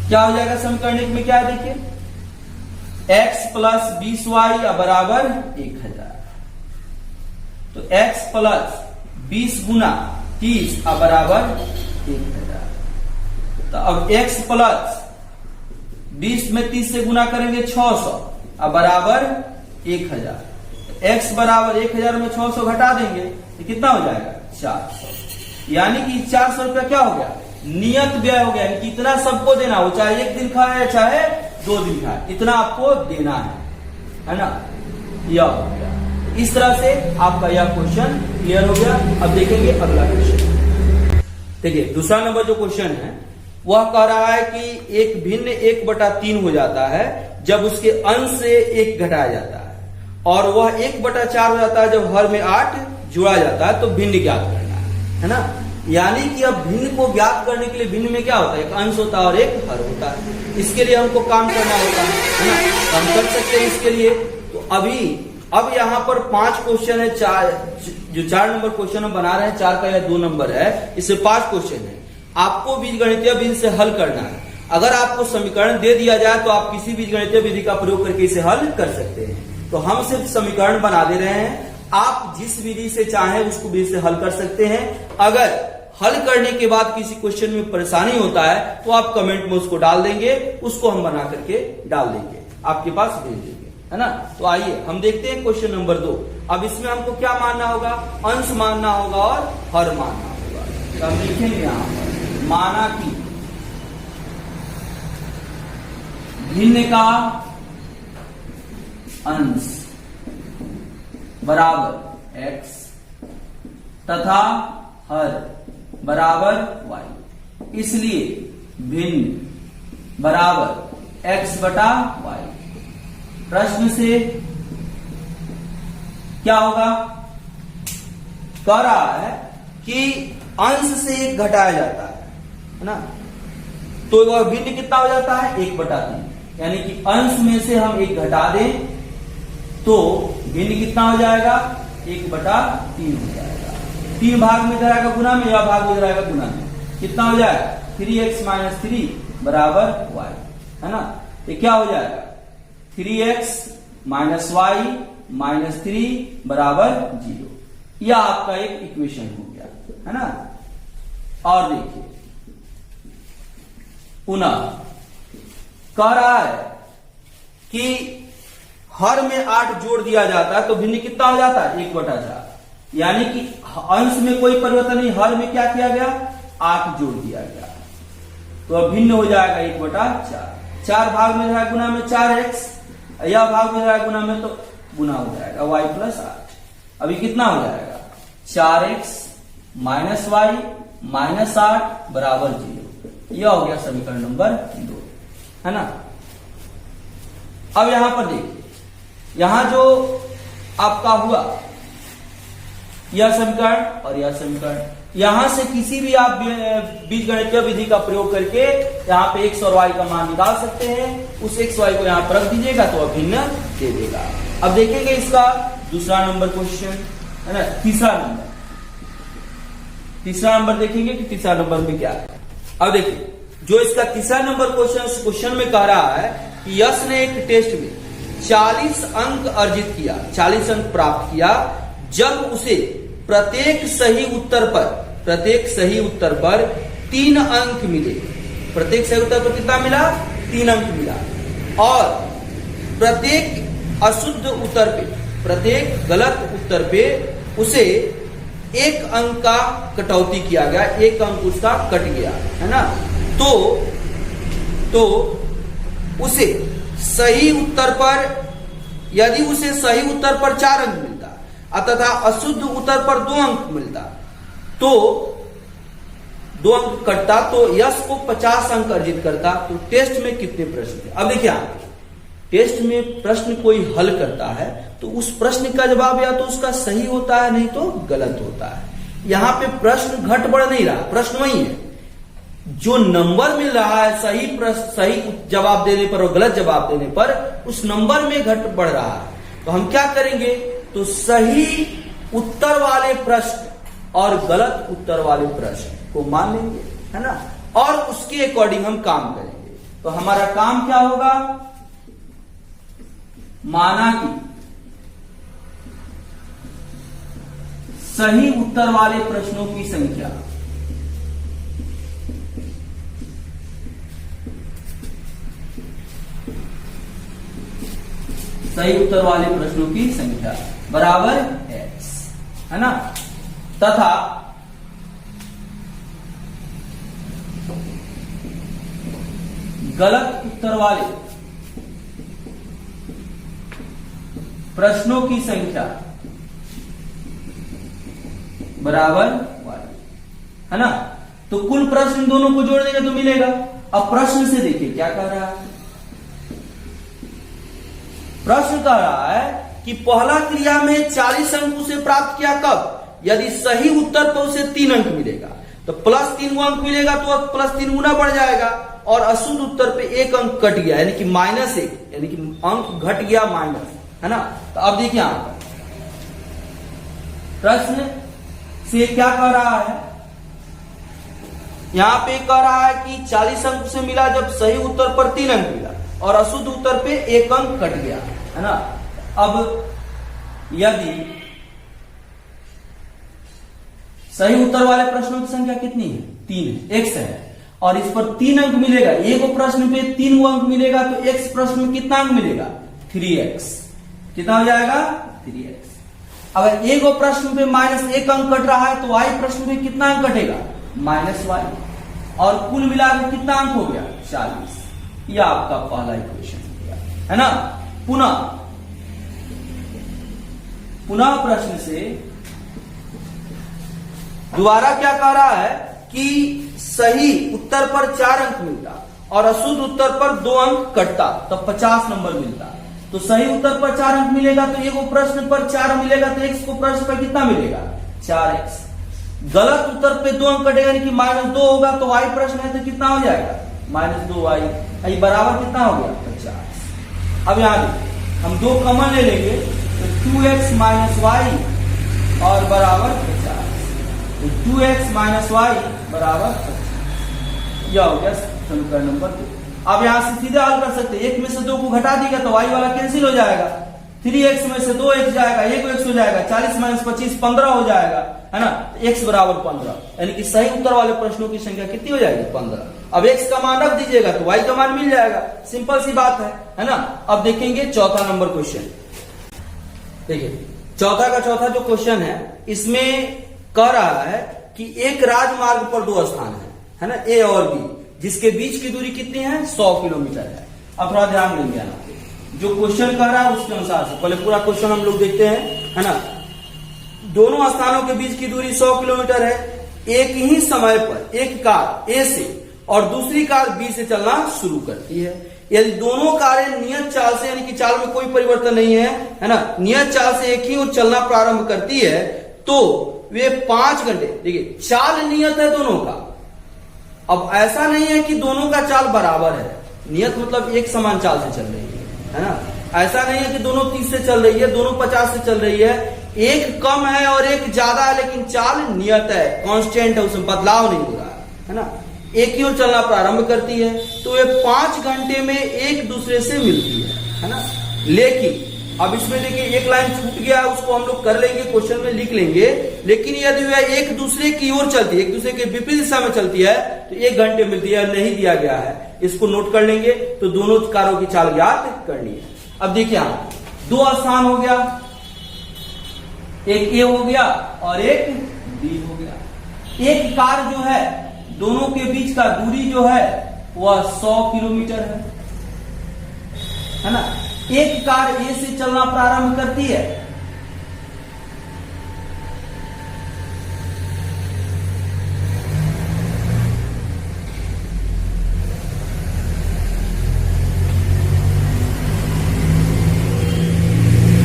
क्या हो जाएगा, समीकरण 1 में क्या है देखिए, x प्लस 20y बराबर 1000। तो x प्लस 20 गुना 30 बराबर 1000। तो अब x प्लस 20 में 30 से गुना करेंगे 600 अब बराबर 1000। x बराबर 1000 में 600 घटा देंगे तो कितना हो जाएगा, 400। यानी कि 400 रुपया क्या हो गया, नियत व्यय हो गया। कितना सबको देना हो, चाहे एक दिन खाए चाहे 2 दिन खाए, इतना आपको देना है ना। यह हो गया, इस तरह से आपका यह क्वेश्चन क्लियर हो गया। अब देखेंगे अगला क्वेश्चन। देखिए दूसरा नंबर जो क्वेश्चन है वह कह रहा है कि एक भिन्न 1/3 हो जाता है जब उसके अंश से 1 घटाया जाता है, और वह 1/4 हो जाता है जब हर में 8 जोड़ा जाता है। तो भिन्न ज्ञात करना है ना। यानी कि अब भिन्न को ज्ञात करने के लिए भिन्न में क्या होता है, एक अंश होता है और एक हर होता है। इसके लिए हमको काम करना होता है ना, तो हम कर सकते हैं इसके लिए। तो अब यहाँ पर 5 क्वेश्चन है, 4 नंबर क्वेश्चन हम बना रहे हैं, 4 का या 2 नंबर है, इससे 5 क्वेश्चन है। आपको बीजगणितीय विधि से हल करना है। अगर आपको समीकरण दे दिया जाए तो आप किसी बीजगणितीय विधि का प्रयोग करके इसे हल कर सकते हैं। तो हम सिर्फ समीकरण बना दे रहे हैं, आप जिस विधि से चाहें उसको विधि से हल कर सकते हैं। अगर हल करने के बाद किसी क्वेश्चन में परेशानी होता है तो आप कमेंट में उसको डाल देंगे, उसको हम बना करके डाल देंगे, आपके पास भेज देंगे, है ना। तो आइए हम देखते हैं क्वेश्चन नंबर 2। अब इसमें हमको क्या मानना होगा, अंश मानना होगा और हर मानना होगा। तो हम लिखेंगे यहां पर माना कि भिन्न का अंश बराबर x तथा हर बराबर y, इसलिए भिन्न बराबर x/y। प्रश्न से क्या होगा, कह रहा है कि अंश से 1 घटाया जाता है ना, तो वह भिन्न कितना हो जाता है, 1/3। यानी कि अंश में से हम 1 घटा दें तो भिन्न कितना हो जाएगा, 1/3 हो जाएगा। 3 भाग में जाएगा गुना में, या भाग में जाएगा गुना में, कितना हो जाएगा 3x - 3 बराबर y, है ना। ये क्या हो जाएगा 3x - y - 3 बराबर 0। यह आपका एक इक्वेशन हो गया, है ना। और देखिए पुनः कह रहा है कि हर में 8 जोड़ दिया जाता है तो भिन्न कितना हो जाता है, 1/4। यानी कि अंश में कोई परिवर्तन नहीं, हर में क्या किया गया, 8 जोड़ दिया गया, तो अब भिन्न हो जाएगा 1/4। 4 भाग में जाएगा गुना में 4x, यह भाग में जाएगा गुना में तो गुना हो जाएगा y + 8। अभी कितना हो जाएगा 4x - y - 8 बराबर 0। यह हो गया समीकरण नंबर 2, है ना। अब यहां पर देखिए, यहां जो आपका हुआ यह समीकरण और यह समीकरण, यहां से किसी भी आप बीजगणितीय विधि का प्रयोग करके यहां पे x और y का मान निकाल सकते हैं। उस x y को यहां पर रख दीजिएगा तो वह भिन्न दे देगा। अब देखेंगे इसका दूसरा नंबर क्वेश्चन, है ना, तीसरा नंबर देखेंगे कि तीसरा नंबर में क्या है। अब देखिए जो इसका तीसरा नंबर क्वेश्चन में कह रहा है कि यश ने एक टेस्ट में 40 अंक अर्जित किया, 40 अंक प्राप्त किया, जब उसे प्रत्येक सही उत्तर पर 3 अंक मिले। प्रत्येक सही उत्तर पर कितना मिला, 3 अंक मिला, और प्रत्येक अशुद्ध उत्तर पे, प्रत्येक गलत उत्तर पे उसे 1 अंक का कटौती किया गया, 1 अंक उसका कट गया, है ना। तो उसे सही उत्तर पर, यदि उसे सही उत्तर पर 4 अंक मिलता तथा अशुद्ध उत्तर पर 2 अंक मिलता, तो 2 अंक कटता, तो यश को 50 अंक अर्जित करता। तो टेस्ट में कितने प्रश्न थे। अब देखिए आप टेस्ट में प्रश्न कोई हल करता है तो उस प्रश्न का जवाब या तो उसका सही होता है, नहीं तो गलत होता है। यहां पे प्रश्न घट बढ़ नहीं रहा, प्रश्न वही है। जो नंबर मिल रहा है सही जवाब देने पर और गलत जवाब देने पर, उस नंबर में घट बढ़ रहा है। तो हम क्या करेंगे, तो सही उत्तर वाले प्रश्न और गलत उत्तर वाले प्रश्न को मान लेंगे, है ना, और उसके अकॉर्डिंग हम काम करेंगे। तो हमारा काम क्या होगा, माना कि सही उत्तर वाले प्रश्नों की संख्या बराबर x, है ना, तथा गलत उत्तर वाले प्रश्नों की संख्या बराबर y, है ना। तो कुल प्रश्न इन दोनों को जोड़ देंगे तो मिलेगा। अब प्रश्न से देखिए क्या कह रहा है। प्रश्न कह रहा है कि पहला क्रिया में 40 अंक उसे प्राप्त किया कब? यदि सही उत्तर तो उसे 3 अंक मिलेगा, तो +3 अंक मिलेगा तो +3 गुना बढ़ जाएगा, और अशुद्ध उत्तर पे 1 अंक कट गया, यानी कि -1, यानी कि अंक घट गया माइनस, है ना। तो अब देखिए यहां पर प्रश्न से क्या कह रहा है, यहां पे कह रहा है कि 40 अंक से मिला जब सही उत्तर पर 3 अंक मिला, और अशुद्ध उत्तर पे 1 अंक कट गया, है ना। अब यदि सही उत्तर वाले प्रश्नों की संख्या कितनी है? 3 है, x है, और इस पर 3 अंक मिलेगा, एक प्रश्न पे 3 अंक मिलेगा, तो x प्रश्न में कितना अंक मिलेगा? 3x। कितना हो जाएगा? 3x। अगर एक प्रश्न पे -1 अंक कट रहा है तो y प्रश्न में कितना अंक कटेगा? -y, और कुल मिलाकर कितना अंक हो गया? 40। यह आपका पहला इक्वेशन हो गया, है ना। पुनः प्रश्न से दोबारा क्या कह रहा है कि सही उत्तर पर 4 अंक मिलता और अशुद्ध उत्तर पर 2 अंक कटता, तब 50 नंबर मिलता। तो सही उत्तर पर 4 अंक मिलेगा तो एक प्रश्न पर 4 मिलेगा, तो x को प्रश्न पर कितना मिलेगा? 4x। गलत उत्तर पे 2 अंक कटेगा, यानी कि -2 होगा, तो y प्रश्न है तो कितना हो जाएगा? -2y। बराबर कितना हो गया? 50। अब यहां हम 2 कॉमन ले लेंगे, तो 2x - y और बराबर 50। 2x - y बराबर 50। यह हो गया समीकरण नंबर 2। अब यहां से सीधे हल कर सकते हैं, 1 में से 2 को घटा देगा तो y वाला कैंसिल हो जाएगा, 3x में से 2x जाएगा, 1 x हो जाएगा, 40 - 25 15 हो जाएगा, है ना। x बराबर 15, यानी कि सही उत्तर वाले प्रश्नों की संख्या कितनी हो जाएगी? 15। अब x का मान रख दीजिएगा तो y का मान मिल जाएगा, सिंपल सी बात है ना। अब देखेंगे चौथा नंबर क्वेश्चन। देखिए चौथा का चौथा जो क्वेश्चन है, इसमें कह रहा है कि एक राजमार्ग पर 2 स्थान है ना, ए और बी, जिसके बीच की दूरी कितनी है? 100 किलोमीटर है। अब थोड़ा ध्यान देंगे यहाँ पे, जो क्वेश्चन कह रहा है उसके अनुसार से पहले पूरा क्वेश्चन हम लोग देखते हैं, है ना। दोनों स्थानों के बीच की दूरी 100 किलोमीटर है। एक ही समय पर एक कार ए से और दूसरी कार बी से चलना शुरू करती है। यदि दोनों कारें नियत चाल से, यानी कि चाल में कोई परिवर्तन नहीं है ना, नियत चाल से एक ही ओर चलना प्रारंभ करती है, तो वे 5 घंटे, देखिए चाल नियत है दोनों का। अब ऐसा नहीं है कि दोनों का चाल बराबर है, नियत मतलब एक समान चाल से चल रही है ना। ऐसा नहीं है कि दोनों 30 से चल रही है, दोनों 50 से चल रही है, एक कम है और एक ज्यादा है, लेकिन चाल नियत है, कांस्टेंट है, उसमें बदलाव नहीं हो रहा है ना। एक ही ओर चलना प्रारंभ करती है, तो वे 5 घंटे में एक दूसरे से मिलती है ना। लेकिन अब इसमें देखिए एक लाइन छूट गया, उसको हम लोग कर लेंगे, क्वेश्चन में लिख लेंगे। लेकिन यदि वह एक दूसरे की ओर चलती है, एक दूसरे के विपरीत दिशा में चलती है, तो 1 घंटे मिलती है, नहीं दिया गया है, इसको नोट कर लेंगे। तो दोनों कारों की चाल ज्ञात करनी है। अब देखिए 2 स्थान हो गया, एक ए हो गया और एक बी हो गया। एक कार जो है, दोनों के बीच का दूरी जो है वह 100 किलोमीटर है ना। एक कार ए से चलना प्रारंभ करती है,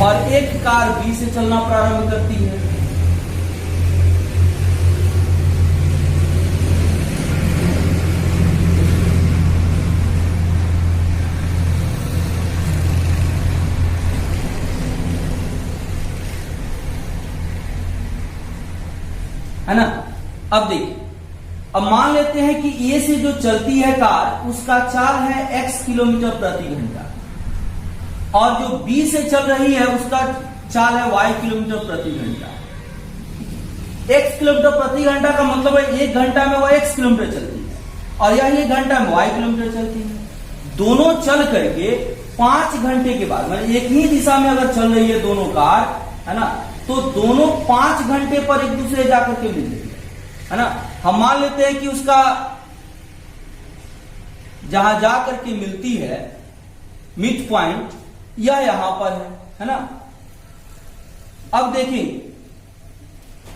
और एक कार बी से चलना प्रारंभ करती है। है ना। अब देखिए, अब मान लेते हैं कि ए से जो चलती है कार, उसका चाल है x किलोमीटर प्रति घंटा, और जो बी से चल रही है उसका चाल है y किलोमीटर प्रति घंटा। x किलोमीटर प्रति घंटा का मतलब है 1 घंटा में वह x किलोमीटर चलती है, और यह 1 घंटा में y किलोमीटर चलती है। दोनों चल करके 5 घंटे के बाद, मतलब एक ही दिशा में अगर चल रही है दोनों कार, है ना, तो दोनों 5 घंटे पर एक दूसरे जाकर के मिलती है ना। हम मान लेते हैं कि उसका जहां जाकर के मिलती है मिड पॉइंट, यह यहां पर है ना। अब देखिए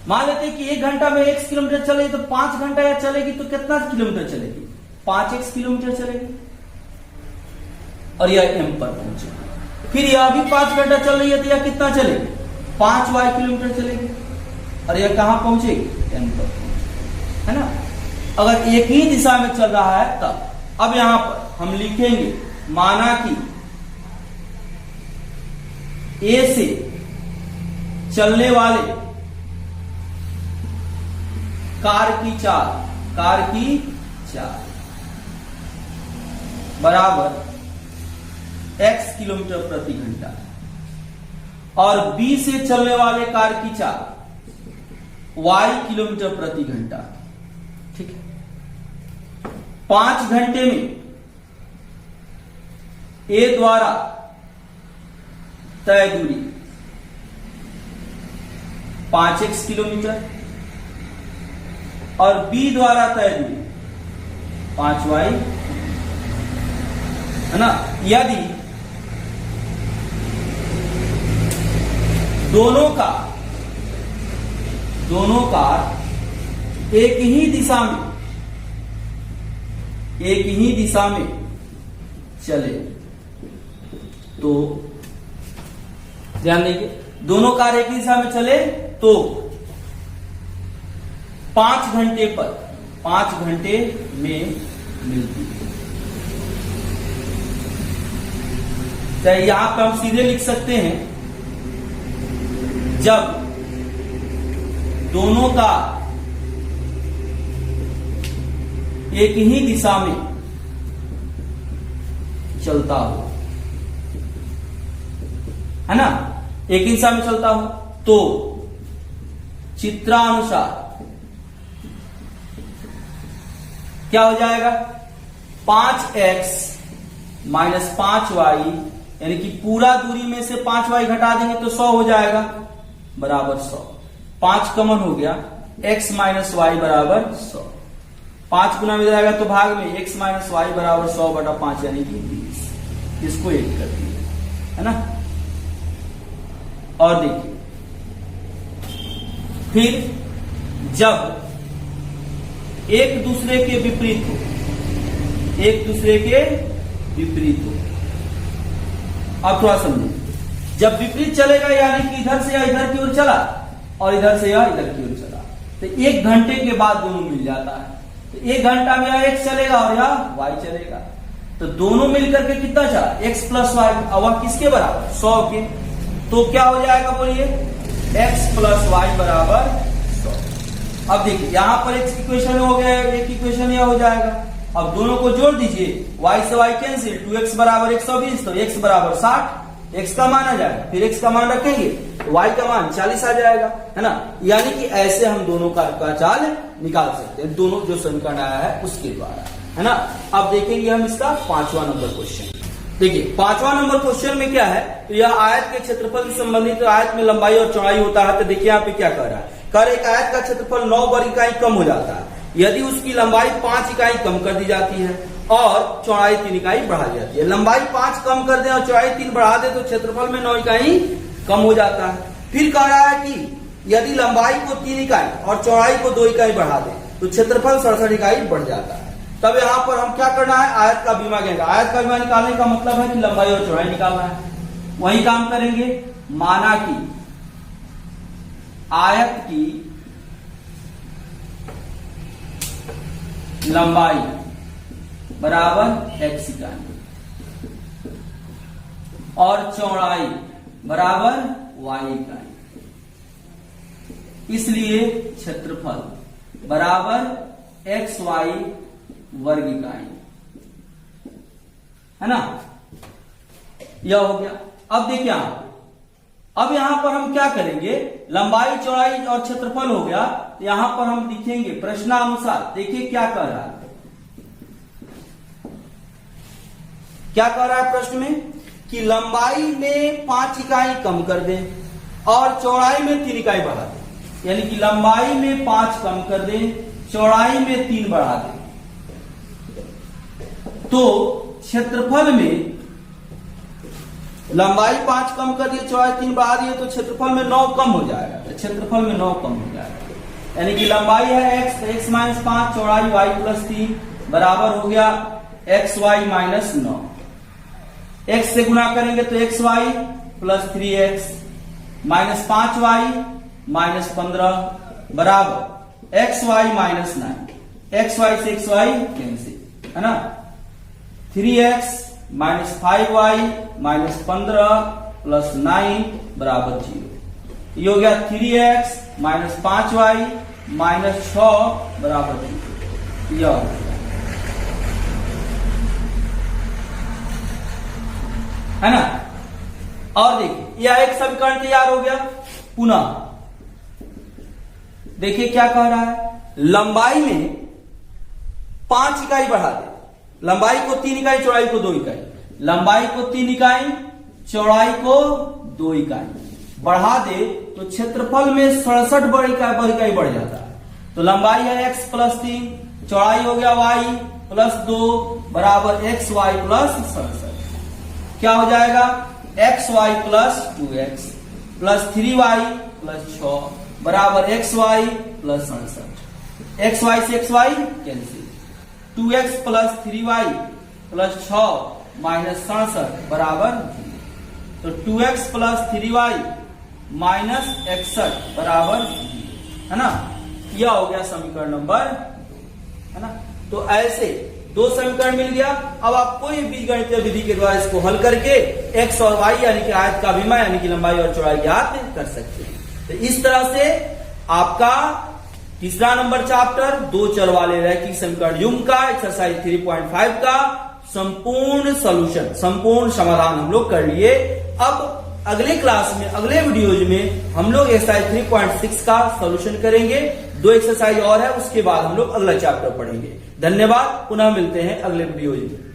मान लेते हैं कि 1 घंटा में x किलोमीटर चलेगी, तो 5 घंटा या चलेगी तो कितना किलोमीटर चलेगी? 5x किलोमीटर चलेगी, और यह m पर पहुंचेगी। फिर यह भी 5 घंटा चल रही है तो यह कितना चलेगी? 5y किलोमीटर चलेगी, और यह कहां पहुंचेगी? m पर पहुंचेगी, है ना। अगर एक ही दिशा में चल रहा है तब। अब यहां पर हम लिखेंगे, माना कि A से चलने वाले कार की चाल बराबर x किलोमीटर प्रति घंटा, और B से चलने वाले कार की चाल y किलोमीटर प्रति घंटा। ठीक है। 5 घंटे में A द्वारा तय दूरी 5x किलोमीटर, और B द्वारा तय दूरी 5y, है ना। यदि दोनों का एक ही दिशा में चले, तो ध्यान देंगे, दोनों कार एक ही दिशा में चले तो 5 घंटे में मिलती है। तो यहां पर हम सीधे लिख सकते हैं, जब दोनों का एक ही दिशा में चलता हो, है ना, एक ही दिशा में चलता हो, तो चित्रानुसार क्या हो जाएगा? 5x माइनस 5y, यानी कि पूरा दूरी में से 5y घटा देंगे तो 100 हो जाएगा, बराबर 100। 5 कॉमन हो गया, x माइनस वाई बराबर 100। 5 गुना में जाएगा तो भाग में x माइनस वाई बराबर 100/5, यानी कि 20। इसको 1 कर दिए, है ना। और देखिए, फिर जब एक दूसरे के विपरीत हो, अब थोड़ा समझिए, जब विपरीत चलेगा यानी कि इधर से या इधर की ओर चला और इधर से या इधर की ओर चला, तो 1 घंटे के बाद दोनों मिल जाता है। तो 1 घंटा में यह x चलेगा और यह y चलेगा, तो दोनों मिलकर के कितना चला? x plus y. अब वह किसके बराबर? 100 के। तो क्या हो जाएगा बोलिए? x प्लस वाई बराबर 100। अब देखिए, यहां पर एक इक्वेशन हो गया, एक इक्वेशन यह हो जाएगा। अब दोनों को जोड़ दीजिए, y से y कैंसिल, 2x बराबर 120, तो x बराबर 60, x का मान आ जाएगा, फिर x का मान रखेंगे, y का मान 40 आ जाएगा, है ना। यानी कि ऐसे हम दोनों का चाल निकाल सकते हैं, दोनों जो समीकरण आया है उसके द्वारा, है ना। अब देखेंगे हम इसका 5वां नंबर क्वेश्चन। देखिए 5वां नंबर क्वेश्चन में क्या है, तो यह आयत के क्षेत्रफल से संबंधित, आयत में लंबाई और चौड़ाई होता है। तो देखिए यहाँ पे क्या कर रहा है, एक आयत का क्षेत्रफल 9 वर्ग इकाई कम हो जाता है यदि उसकी लंबाई 5 इकाई कम कर दी जाती है और चौड़ाई 3 इकाई बढ़ा दी जाती है। लंबाई 5 कम कर दे और चौड़ाई 3 बढ़ा दे तो क्षेत्रफल में 9 इकाई कम हो जाता है। फिर कह रहा है कि यदि लंबाई को 3 इकाई और चौड़ाई को 2 इकाई बढ़ा दे तो क्षेत्रफल 67 इकाई बढ़ जाता है। तब यहाँ पर हम क्या करना है, आयत का बीमा कहेंगे। आयत का बीमा निकालने का मतलब है कि लंबाई और चौड़ाई निकालना है। वही काम करेंगे, माना कि आयत की लंबाई बराबर x इकाई और चौड़ाई बराबर y इकाई, इसलिए क्षेत्रफल बराबर xy वर्ग इकाई, है ना। यह हो गया। अब देखिए अब यहां पर हम क्या करेंगे, लंबाई चौड़ाई और क्षेत्रफल हो गया, तो यहां पर हम लिखेंगे प्रश्नानुसार। देखिए क्या कह रहा है, क्या कह रहा है प्रश्न में कि लंबाई में 5 इकाई कम कर दें और चौड़ाई में 3 इकाई बढ़ा दें। यानी कि लंबाई में 5 कम कर दें, चौड़ाई में 3 बढ़ा दें, तो क्षेत्रफल में लंबाई 5 कम कर दिए, चौड़ाई 3 बढ़ा दिए, तो क्षेत्रफल में 9 कम हो जाएगा। तो क्षेत्रफल में 9 कम हो जाएगा, यानी कि लंबाई है x माइनस 5, चौड़ाई y प्लस 3 बराबर हो गया xy माइनस 9। x से गुणा करेंगे तो xy plus 3x minus 5y minus 15 बराबर xy माइनस 9। xy से xy कैंसिल, है ना। 3x minus 5y minus 15 plus 9 बराबर 0। ये हो गया 3x माइनस 5y माइनस 6 बराबर 0। यह हो गया, है ना। और देखिए यह एक समीकरण तैयार हो गया। पुनः देखिए क्या कह रहा है, लंबाई में 5 इकाई बढ़ा दे, लंबाई को 3 इकाई, चौड़ाई को 2 इकाई, लंबाई को 3 इकाई, चौड़ाई को 2 इकाई बढ़ा दे तो क्षेत्रफल में 67 इकाई बढ़ जाता है। तो लंबाई है x प्लस 3, चौड़ाई हो गया y प्लस 2 बराबर xy प्लस 67। क्या हो जाएगा, xy plus 2x plus 3y plus 6 बराबर xy प्लस 67। xy से xy cancel, 2x plus 3y plus 6 minus 67 बराबर, तो 2x प्लस 3y माइनस 61 बराबर, है ना। यह हो गया समीकरण नंबर, है ना। तो ऐसे 2 समीकरण मिल गया। अब आप कोई बीजगणितीय विधि के द्वारा इसको हल करके x और y यानी कि आयत का विमा यानी कि लंबाई और चौड़ाई ज्ञात कर सकते हैं। तो इस तरह से आपका तीसरा नंबर चैप्टर 2 चर वाले रैखिक समीकरण युग्म का एक्सरसाइज 3.5 का संपूर्ण सॉल्यूशन, संपूर्ण समाधान हम लोग कर लिए। अब अगले क्लास में, अगले वीडियोज में हम लोग एक्सरसाइज 3.6 का सॉल्यूशन करेंगे। 2 एक्सरसाइज और है, उसके बाद हम लोग अगला चैप्टर पढ़ेंगे। धन्यवाद, पुनः मिलते हैं अगले वीडियोज में।